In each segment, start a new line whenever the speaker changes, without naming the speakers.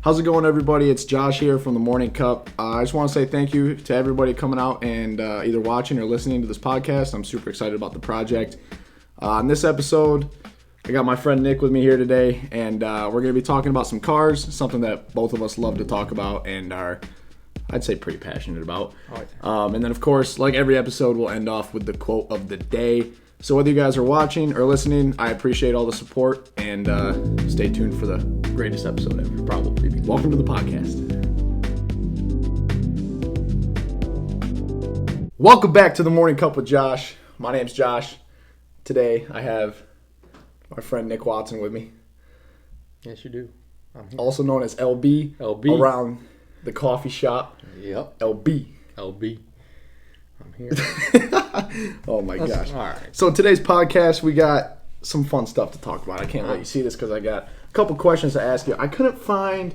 How's it going, everybody? It's Josh here from the Morning Cup. I just want to say thank you to everybody coming out and either watching or listening to this podcast. I'm super excited about the project. On this episode, I got my friend Nick with me here today, and we're going to be talking about some cars, something that both of us love to talk about and are, I'd say, pretty passionate about. And then, of course, like every episode, we'll end off with the quote of the day. So whether you guys are watching or listening, I appreciate all the support, and stay tuned for the greatest episode ever, probably. Welcome to the podcast. Welcome back to the Morning Cup with Josh. My name's Josh. Today I have my friend Nick Watson with me.
Yes, you do.
Also known as LB.
LB.
Around the coffee shop.
Yep.
LB.
I'm here.
Oh my gosh.
All right.
So today's podcast, we got some fun stuff to talk about. I can't let you see this because I got a couple questions to ask you. I couldn't find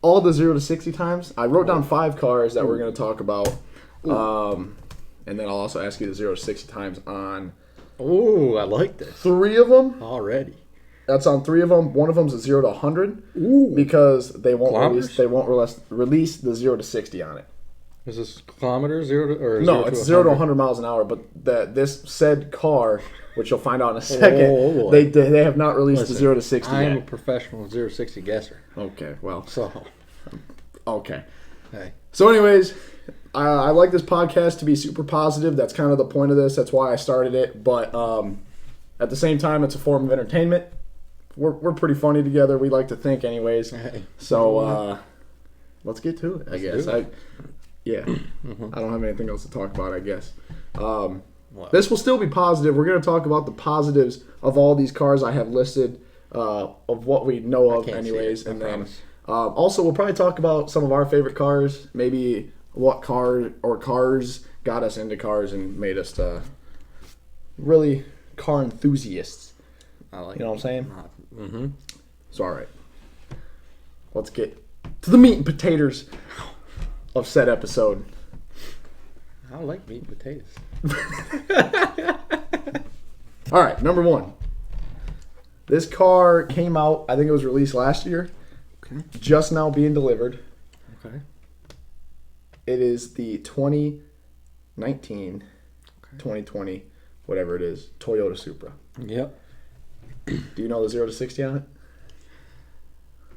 all the 0 to 60 times. I wrote down 5 cars that we're going to talk about. And then I'll also ask you the 0 to 60 times on...
Ooh, I like this.
3 of them.
Already.
That's on 3 of them. One of them's a 0 to 100.
Ooh.
Because they won't
Kilometers?
release the 0 to 60 on it.
Is this kilometers, 0 to or
No,
0
it's
to
0 to 100 miles an hour. But this said car, which you'll find out in a second, they have not released the 0 to 60
I am
yet.
a professional 0 to 60 guesser.
Okay, well.
So.
Okay.
Hey.
So anyways, I like this podcast to be super positive. That's kind of the point of this. That's why I started it. But at the same time, it's a form of entertainment. We're pretty funny together. We like to think anyways.
Hey.
So let's get to it, I guess.
Mm-hmm.
I don't have anything else to talk about, I guess. This will still be positive. We're going to talk about the positives of all these cars I have listed, of what we know of anyways. And then also we'll probably talk about some of our favorite cars, maybe what car or cars got us into cars and made us really car enthusiasts.
I like
You know what I'm saying?
Mm-hmm.
So, all right. Let's get to the meat and potatoes of said episode.
I like meat and potatoes.
All right, number 1. This car came out, I think it was released last year.
Okay.
Just now being delivered.
Okay.
It is the 2019, 2020, whatever it is, Toyota Supra.
Yep.
Do you know the 0 to 60 on it?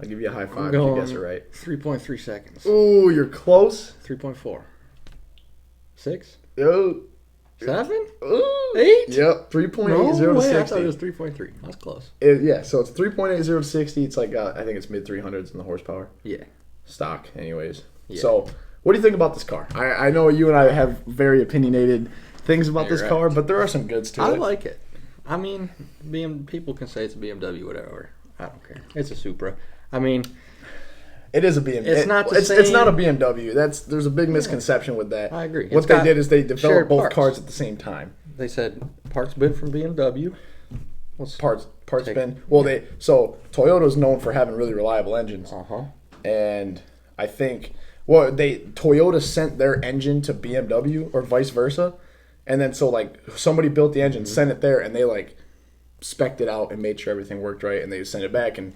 I'll give you a high five if you guess it right.
3.3 seconds.
Ooh, you're close.
3.4. 6?
Oh.
7?
Ooh.
8?
Yep, 3.80
No
0 to
way,
60.
I thought it was 3.3. That's close.
So it's 3.80 to 60. It's like, I think it's mid 300s in the horsepower.
Yeah.
Stock, anyways.
Yeah.
So, what do you think about this car? I know you and I have very opinionated things about this car, but there are some goods to it.
I like it. I mean, people can say it's a BMW, whatever. I don't care. It's a Supra. I mean,
it is a BMW.
It's not the
it's
same.
not a BMW. There's a big misconception with that.
I agree.
What they did is they developed both
parts.
cars at the same time.
They said parts been from BMW.
Parts been. Well, so Toyota's known for having really reliable engines. And I think Toyota sent their engine to BMW or vice versa. And then so like somebody built the engine, sent it there, and they like spec'd it out and made sure everything worked right, and they sent it back. And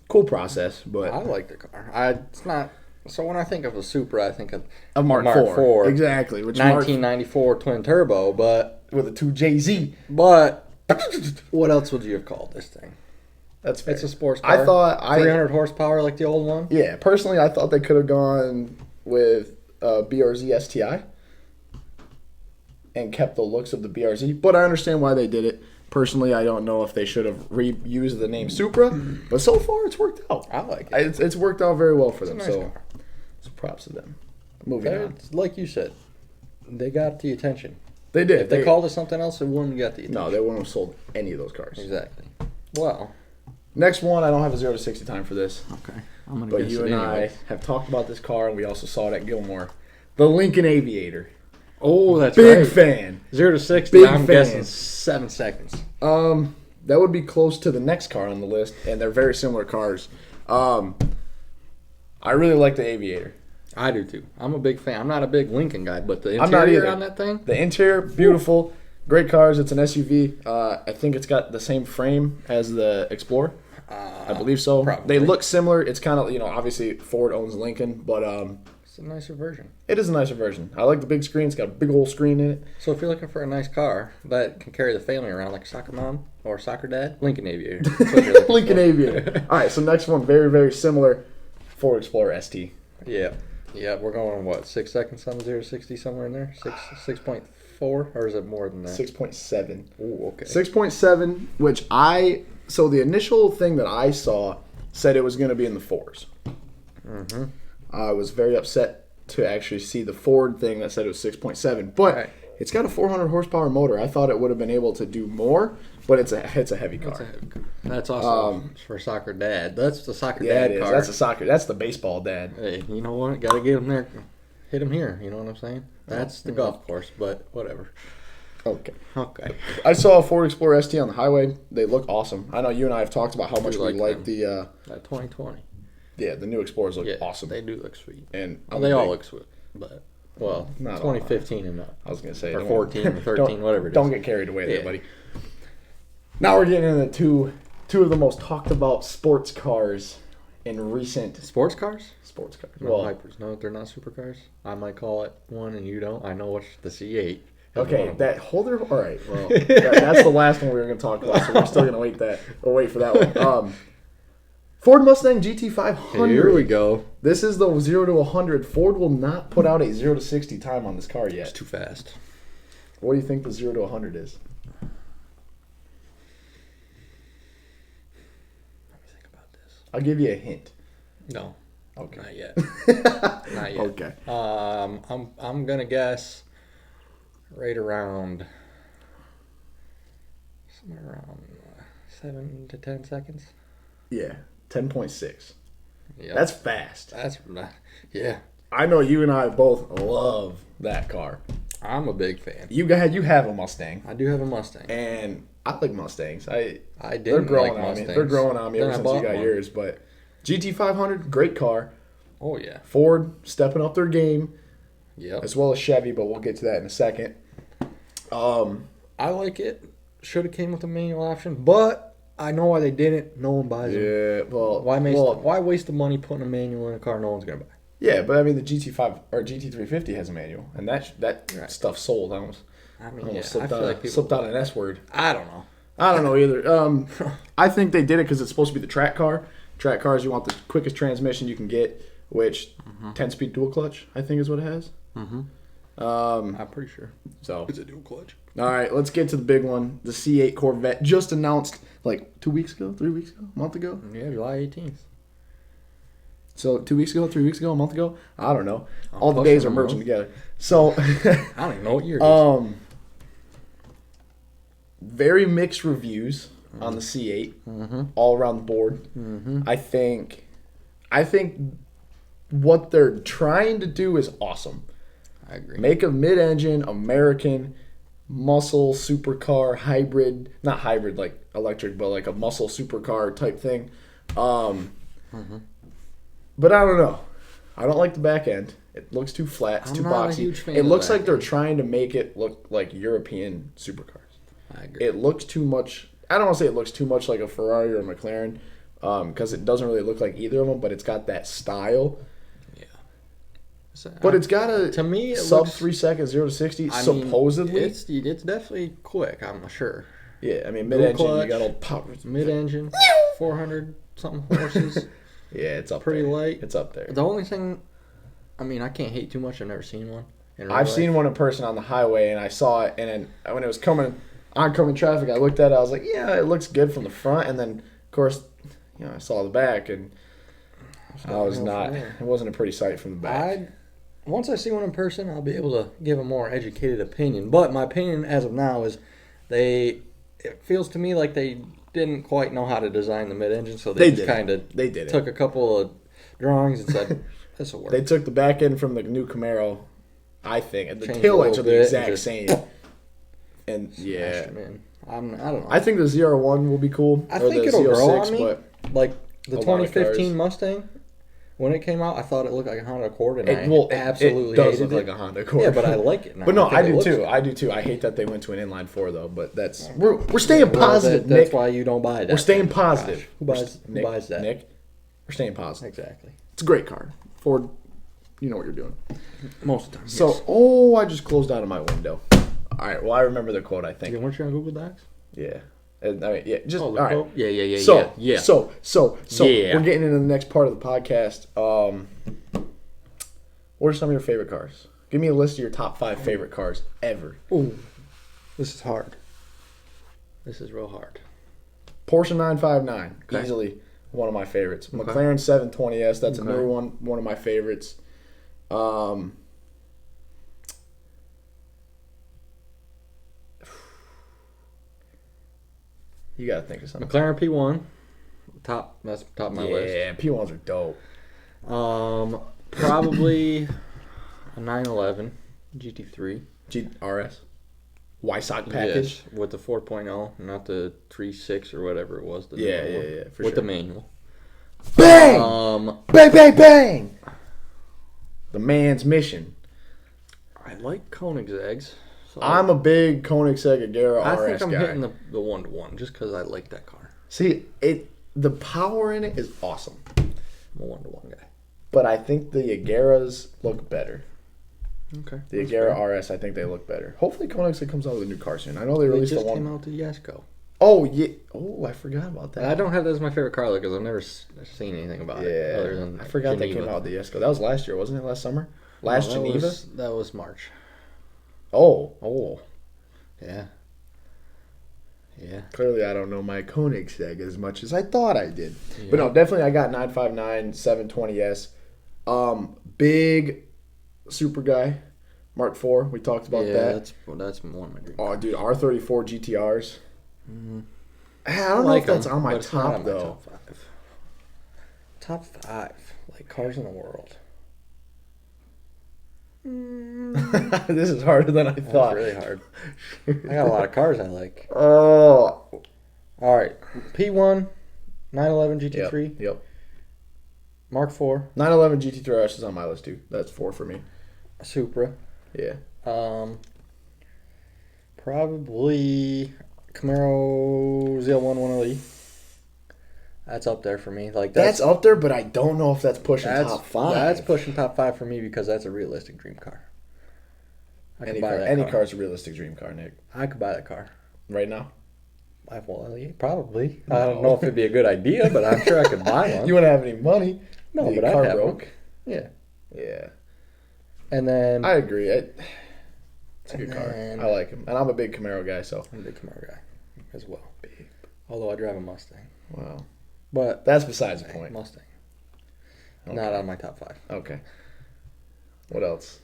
cool process, but
I like the car. It's not. So when I think of a Supra, I think of
Mark IV. Exactly. Which
1994 twin turbo, but
with a 2JZ.
But what else would you have called this thing?
That's fair.
It's a sports car.
I thought
300 horsepower like the old one.
Yeah, personally, I thought they could have gone with BRZ STI and kept the looks of the BRZ, but I understand why they did it. Personally, I don't know if they should have reused the name Supra, but so far it's worked out.
I like it.
It's worked out very well for them.
It's a nice car.
So props to them. Moving on.
Like you said, they got the attention.
They did.
If they called it something else, it wouldn't get the attention.
No, they wouldn't have sold any of those cars.
Exactly. Well,
next one, I don't have a 0 to 60 time for this.
Okay. I'm gonna
but
guess
you
it
and
anyways.
I have talked about this car, and we also saw it at Gilmore. The Lincoln Aviator.
Oh, that's
Big
right.
fan.
0 to 60. I'm guessing 7 seconds.
That would be close to the next car on the list, and they're very similar cars. I really like the Aviator.
I do too. I'm a big fan. I'm not a big Lincoln guy, but the interior on that thing.
The interior, beautiful. Ooh. Great cars. It's an SUV. I think it's got the same frame as the Explorer. I believe so.
Probably.
They look similar. It's kind of, obviously Ford owns Lincoln, but
it's a nicer version.
it is a nicer version. I like the big screen. It's got a big old screen in it.
So if you're looking for a nice car that can carry the family around like a soccer mom or soccer dad, Lincoln Aviator. That's what you're looking
Lincoln
for.
Aviator. All right, so next one, very, very similar. Ford Explorer ST.
Yeah. Yeah, we're going, 6 seconds on the 0 to 60, somewhere in there? 6.4, or is it more than that?
6.7.
Ooh, okay.
6.7, which so the initial thing that I saw said it was going to be in the 4s.
Mm-hmm.
I was very upset to actually see the Ford thing that said it was 6.7, but
Right.
it's got a 400 horsepower motor. I thought it would have been able to do more, but it's a heavy car.
That's awesome for soccer dad. That's the soccer
Yeah,
dad
it is.
car.
That's the baseball dad.
Hey, you know what? Got to get him there. Hit him here. You know what I'm saying? That's the golf course, but whatever.
Okay.
Okay.
I saw a Ford Explorer ST on the highway. They look awesome. I know you and I have talked about how much we
like
like
them. That 2020.
the new Explorers look
Yeah,
awesome.
they do look sweet.
And
Well, they all look sweet, but
Not all.
2015 and up.
I was gonna say
Or
don't-
14 or 13, whatever it is.
Don't get carried away there,
Yeah.
buddy. Now we're getting into two of the most talked about sports cars in recent
Sports cars?
sports cars.
No
Well,
hypers. No, they're not supercars. I might call it one, and you don't. I know it's the C8. is
okay,
one of them.
that holder. All right, well, that's the last one we were gonna talk about, so we're still gonna wait for that one. Ford Mustang GT500.
Here we go.
This is the 0 to 100. Ford will not put out a 0 to 60 time on this car
It's
yet.
too fast.
What do you think the 0 to 100 is?
Let me think about this.
I'll give you a hint.
No,
Okay.
not yet. Not yet.
Okay.
I'm gonna guess right around somewhere around 7 to 10 seconds.
Yeah, 10.6.
Yeah,
That's fast.
yeah.
I know you and I both love that car.
I'm a big fan.
You have a Mustang,
I do have a Mustang.
and I like Mustangs.
I
They're
didn't
growing
like
on
Mustangs.
me. They're growing on me
Then
ever
I
since you
bought
got
one.
yours. But GT500, great car.
Oh yeah.
Ford stepping up their game,
Yep.
as well as Chevy, but we'll get to that in a second.
I like it. Should have came with a manual option, but I know why they didn't. No one buys them.
Yeah, well,
Why waste the money putting a manual in a car no one's gonna buy?
yeah, but I mean the GT5 or GT350 has a manual, and that
Right.
stuff sold. I almost
I mean, yeah, I
slipped
feel
out,
like people
slipped out an S word.
I don't know.
I don't know either. I think they did it because it's supposed to be the track car. Track cars, you want the quickest transmission you can get, which 10-speed dual clutch, I think is what it has.
Mm-hmm.
Um,
I'm pretty sure
so,
it's a dual clutch.
all right, let's get to the big one. The C8 Corvette just announced like 2 weeks ago, 3 weeks ago, a month ago.
Yeah, July 18th.
So 2 weeks ago, 3 weeks ago, a month ago. I don't know.
I'm
All the
pushing
days are
them,
merging
bro.
together. So,
I don't even know what year it is.
very mixed reviews on the C8, all around the board.
Mm-hmm.
I think what they're trying to do is awesome.
I agree.
Make a mid-engine American muscle supercar hybrid, not hybrid like electric, but like a muscle supercar type thing. But I don't know. I don't like the back end. It looks too flat. It's
I'm
too
not a
boxy.
huge fan
It
of the
looks
back
like they're
end.
trying to make it look like European supercars.
I agree.
It looks too much. I don't want to say it looks too much like a Ferrari or a McLaren, because it doesn't really look like either of them. But it's got that style.
Yeah. So,
But it's got a
to me, it
sub
looks,
3 seconds 0 to 60
I mean,
supposedly.
it's definitely quick. I'm sure.
Yeah, I mean
Dual
mid-engine. You
clutch,
got all power.
Mid-engine, 400 something horses.
Yeah, it's up
Pretty
there.
light.
It's up there.
The only thing, I mean, I can't hate too much. I've never seen one. in real
I've
life.
seen one in person on the highway, and I saw it, and then when it was coming oncoming traffic, I looked at it. I was like, yeah, it looks good from the front, and then of course, I saw the back, and I was not. It wasn't a pretty sight from the back.
Once I see one in person, I'll be able to give a more educated opinion. But my opinion as of now is it feels to me like they didn't quite know how to design the mid-engine, so they just kind of took a couple of drawings and said, this will work.
They took the back end from the new Camaro, I think, and the
Changed
tail
a
lights are
little
the
bit
exact
and just-
same. And yeah,
Smashed 'em in. I don't know.
I think the ZR1 will be cool.
I
or
think
the
it'll grow
Z06,
on me.
but
Like the
a lot of
2015
cars.
Mustang, When it came out, I thought it looked like a Honda Accord, and
absolutely
it
does look like a Honda Accord.
Yeah, but I like it now.
But no, I do too. I do too. I hate that they went to an inline 4 though. But we're staying positive. Nick.
That's why you don't buy that.
We're staying positive.
Gosh, who buys that?
Nick, we're staying positive.
Exactly.
It's a great car. Ford, you know what you're doing.
Most of the time.
So, I just closed out of my window. All right. Well, I remember the quote. I think.
Weren't you on Google Docs?
Yeah. And, I mean, yeah. Just all
right.
Quote?
Yeah.
So we're getting into the next part of the podcast. What are some of your favorite cars? Give me a list of your top 5 favorite cars ever.
Ooh, this is hard. This is real hard.
Porsche 959,
okay.
Easily one of my favorites.
Okay.
McLaren 720S, that's another one of my favorites. You gotta think of something.
McLaren P1, that's top of my list.
Yeah, P1s are dope.
Probably a 911 GT3
RS Wysock package.
Yes, with the 4.0, not the 3.6 or whatever it was.
Yeah, for
with
sure.
the manual.
Bang! Bang, bang, bang! The man's mission.
I like Koenigsegg's. So
I'm a big Koenigsegg Agera RS guy.
I think I'm hitting the 1-to-1 just because I like that car.
See, the power in it is awesome.
I'm a 1-to-1 guy.
But I think the Ageras look better.
Okay.
The Agera RS, I think they look better. Hopefully Koenigsegg comes out with a new car soon. I know they released the one.
They just came out the Yasko.
Oh, yeah. Oh, I forgot about that.
I don't have that as my favorite car because I've never seen anything about it other than
I forgot they came out with the Yasko. That was last year, wasn't it? Last summer? Geneva?
That was March.
Oh.
Yeah.
Clearly, I don't know my Koenigsegg as much as I thought I did.
Yeah.
But no, definitely I got 959, 720S. Big Supra guy. Mark IV. We talked about that.
That's one of my dreams.
Oh, dude, R34 GTRs.
Mm-hmm.
I don't know if that's on my top, though.
Top 5. Like cars in the world.
This is harder than I thought.
That's really hard. I got a lot of cars I like.
Oh.
All right. P1, 911 GT3.
Yep.
Mark IV.
911 GT3 RS is on my list, too. That's 4 for me.
Supra.
Yeah.
Probably Camaro ZL1 1LE. That's up there for me. Like
that's up there, but I don't know if that's pushing top 5.
That's pushing top 5 for me because that's a realistic dream car.
Any car is a realistic dream car, Nick.
I could buy that car
right now.
Probably. No. I don't know if it'd be a good idea, but I'm sure I could buy one.
You wouldn't have any money.
No, but I'd have one. Yeah. And then
I agree. It's a good car. I like him, and I'm a big Camaro guy. So
I'm a big Camaro guy as well. Big. Although I drive a Mustang.
Wow.
But
that's besides the point.
Mustang. Okay. Not on my top 5.
Okay. What else?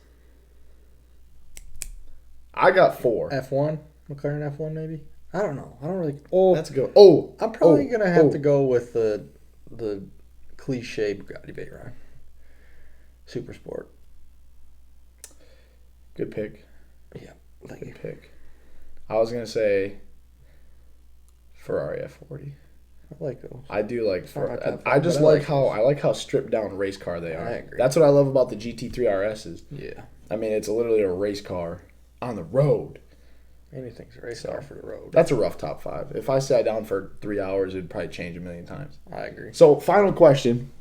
I got 4.
F1? McLaren F1 maybe? I don't know. I don't really...
That's good.
I'm probably going to have to go with the cliche Bugatti Veyron. Super Sport.
Good pick.
Yeah.
Good pick. I was going to say Ferrari F40.
I like those.
I do like Ferrari. I just like how stripped down race car they are.
I agree.
That's what I love about the GT3 RSs.
Yeah.
I mean, it's literally a race car on the road.
Anything's a race car for the road.
That's a rough top 5. If I sat down for 3 hours, it'd probably change a million times.
I agree.
So, final question.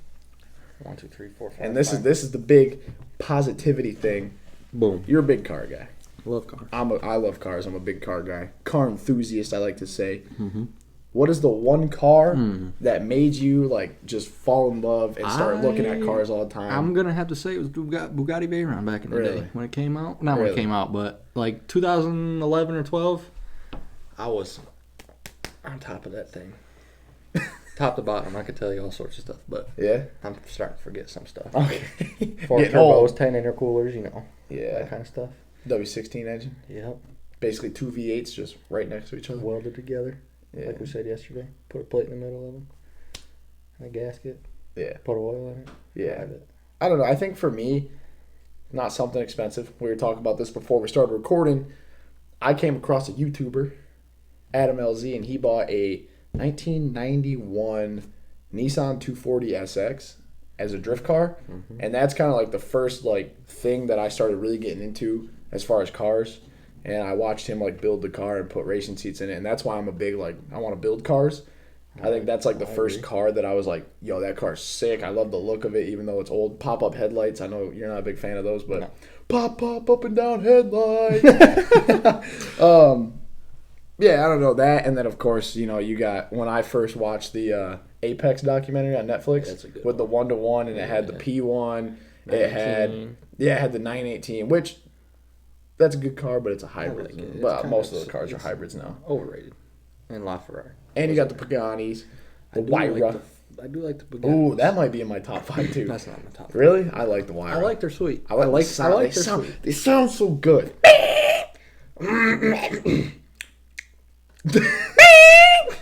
1, 2, 3, 4, 5.
And this is the big positivity thing.
Boom.
You're a big car guy.
Love cars.
I love cars. I'm a big car guy. Car enthusiast, I like to say.
Mm-hmm.
What is the one car that made you like just fall in love and start looking at cars all the time?
I'm gonna have to say it was Bugatti Veyron back in the day when it came out. Not when it came out, but like 2011 or 12. I was on top of that thing, top to bottom. I could tell you all sorts of stuff, but
yeah,
I'm starting to forget some stuff.
Okay,
4 turbos, 10 intercoolers, that kind of stuff.
W16 engine.
Yep.
Basically 2 V8s just right next to each other,
welded together.
Yeah.
Like we said yesterday, put a plate in the middle of them, and a gasket.
Yeah.
Put oil in it.
Yeah. I don't know. I think for me, not something expensive. We were talking about this before we started recording. I came across a YouTuber, Adam LZ, and he bought a 1991 Nissan 240 SX as a drift car, and that's kind of like the first like thing that I started really getting into as far as cars. And I watched him like build the car and put racing seats in it, and that's why I'm a big like I want to build cars. I think that's like the first car that I was like, yo, that car's sick. I love the look of it, even though it's old. Pop-up headlights. I know you're not a big fan of those, but no. Pop up and down headlights. Yeah, I don't know that. And then of course, you know, you got when I first watched the Apex documentary on Netflix with the 1-to-1, and it had the P1. It had the 918, which that's a good car, but it's a hybrid. Like but most of those cars are hybrids now.
Overrated. And LaFerrari.
And you got the Pagattis, the Veyron.
I do like the Bugatti.
Ooh, that might be in my top 5 too.
That's not in my top 5.
Really? I like the Veyron.
I like their sweet.
I like their sweet. They sound so good.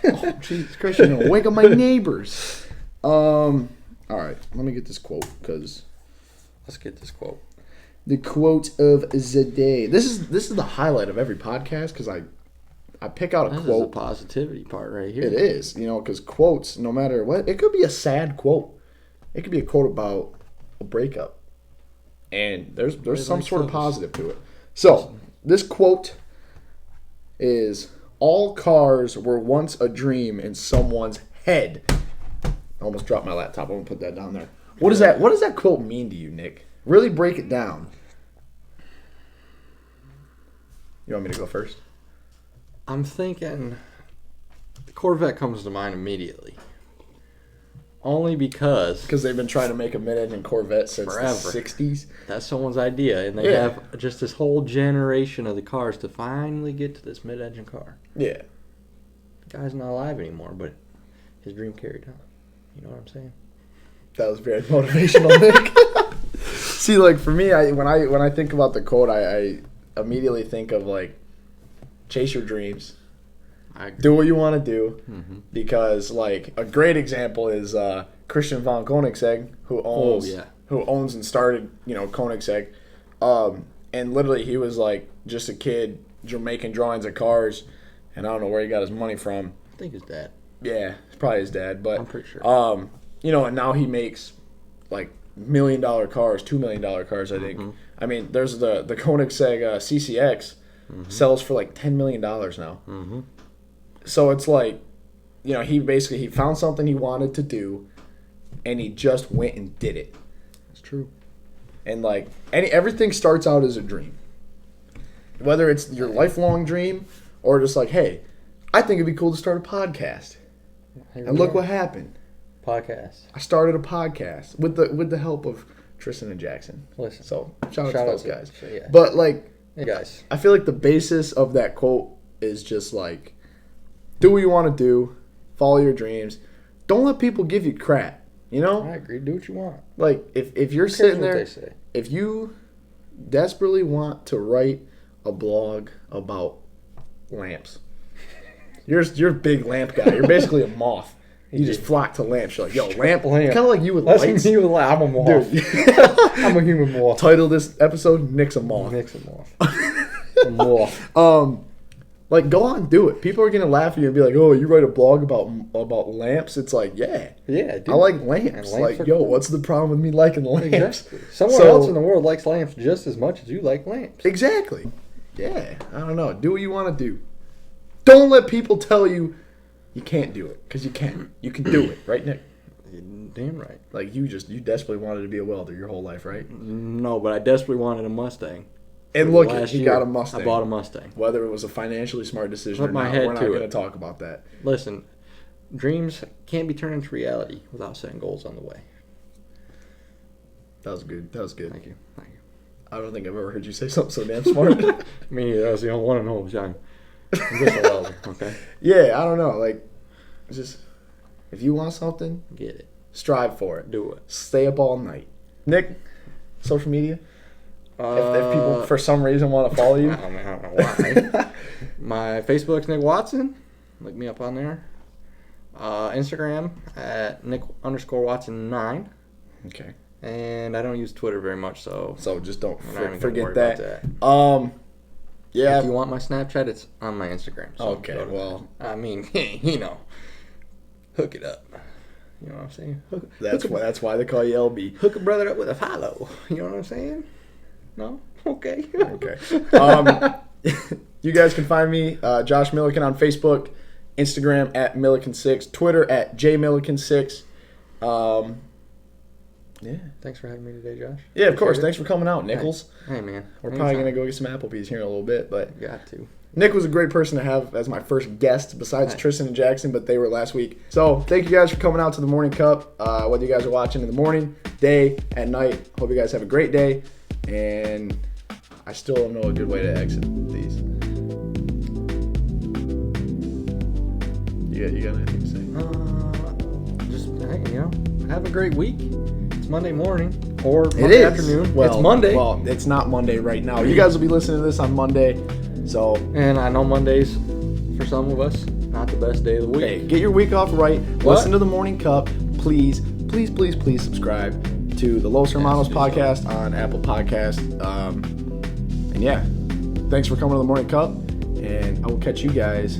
Oh, Jesus Christ, you're gonna wake up my neighbors. All right, let me get this quote because
let's get this quote.
The quote of the day. This is the highlight of every podcast because I pick out a quote.
This is the positivity part right here.
It is, you know, because quotes, no matter what, it could be a sad quote. It could be a quote about a breakup, and there's some sort of positive to it. So this quote is, "All cars were once a dream in someone's head." I almost dropped my laptop. I'm gonna put that down there. What does that quote mean to you, Nick? Really break it down. You want me to go first?
I'm thinking the Corvette comes to mind immediately. Only because
they've been trying to make a mid-engine Corvette since
forever.
The 60s.
That's someone's idea, and they have just this whole generation of the cars to finally get to this mid-engine car.
Yeah.
The guy's not alive anymore, but his dream carried on. You know what I'm saying?
That was very motivational, Nick. See, like for me, when I think about the quote, I immediately think of like, chase your dreams. Do what you want to do, because like a great example is Christian von Koenigsegg, who owns and started, you know, Koenigsegg, and literally he was like just a kid making drawings of cars, and I don't know where he got his money from.
I think his dad.
Yeah, it's probably his dad, but
I'm pretty sure.
You know, and now he makes like $1 million cars, $2 million cars, I think. I mean, there's the Koenigsegg CCX sells for like $10 million now. So it's like, you know, he found something he wanted to do, and he just went and did it.
That's true.
And like everything starts out as a dream, whether it's your lifelong dream or just like, hey, I think it'd be cool to start a podcast. And look what happened.
Podcast.
I started a podcast with the help of Tristan and Jackson.
Listen.
So shout out to those guys.
Yeah.
But like,
hey guys,
I feel like the basis of that quote is just like, do what you want to do, follow your dreams. Don't let people give you crap. You know?
I agree. Do what you want.
Like if you're sitting there, if you desperately want to write a blog about lamps, you're a big lamp guy. You're basically a moth. You just flock to lamps. You're like, yo, lamp. Kind of like you with lights.
Me with I'm a moth. Dude. I'm a human moth.
Title this episode, Nick's a moth.
Nick's a moth. A moth.
Like, go on, do it. People are going to laugh at you and be like, oh, you write a blog about lamps? It's like, yeah.
Yeah, dude.
I like lamps. Like, yo, cool. What's the problem with me liking lamps?
Exactly. Someone else in the world likes lamps just as much as you like lamps.
Exactly. Yeah. I don't know. Do what you want to do. Don't let people tell you you can't do it, because you can. You can do it, right, Nick?
You're damn right.
Like, you desperately wanted to be a welder your whole life, right?
No, but I desperately wanted a Mustang.
And look, he got a Mustang.
I bought a Mustang.
Whether it was a financially smart decision or not, we're not going to talk about that.
Listen, dreams can't be turned into reality without setting goals on the way.
That was good.
Thank you.
I don't think I've ever heard you say something so damn smart.
Me neither. I was the only one who knows. I'm just a welder, okay?
Yeah, I don't know. Like, just, if you want something,
get it.
Strive for it.
Do it.
Stay up all night. Nick, social media? If people, for some reason, want to follow you?
I don't know why. My Facebook's Nick Watson. Look me up on there. Instagram at Nick_Watson9.
Okay.
And I don't use Twitter very much, so
just don't
forget that.
Yeah.
If you want my Snapchat, it's on my Instagram. So
okay, well.
I mean, you know, hook it up. You know what I'm saying?
That's why they call you LB.
Hook a brother up with a follow. You know what I'm saying? No? Okay.
Okay. You guys can find me, Josh Milliken, on Facebook, Instagram at Milliken6, Twitter at JMilliken6. Yeah.
Thanks for having me today, Josh.
Yeah, of course. Thanks for coming out, Nichols.
Hey man.
We're probably going to go get some Applebee's here in a little bit, but
got to.
Nick was a great person to have as my first guest besides Tristan and Jackson, but they were last week. So thank you guys for coming out to the Morning Cup. Whether you guys are watching in the morning, day, at night, hope you guys have a great day. And I still don't know a good way to exit these. You got anything to say?
Just, hey, have a great week. It's Monday morning or Monday afternoon.
Well,
it's Monday.
Well, it's not Monday right now. You guys will be listening to this on Monday. So,
and I know Mondays, for some of us, not the best day of the week.
Hey, get your week off right. Listen to the Morning Cup. Please subscribe to the Los Hermanos podcast on Apple Podcast. And yeah, thanks for coming to the Morning Cup. And I will catch you guys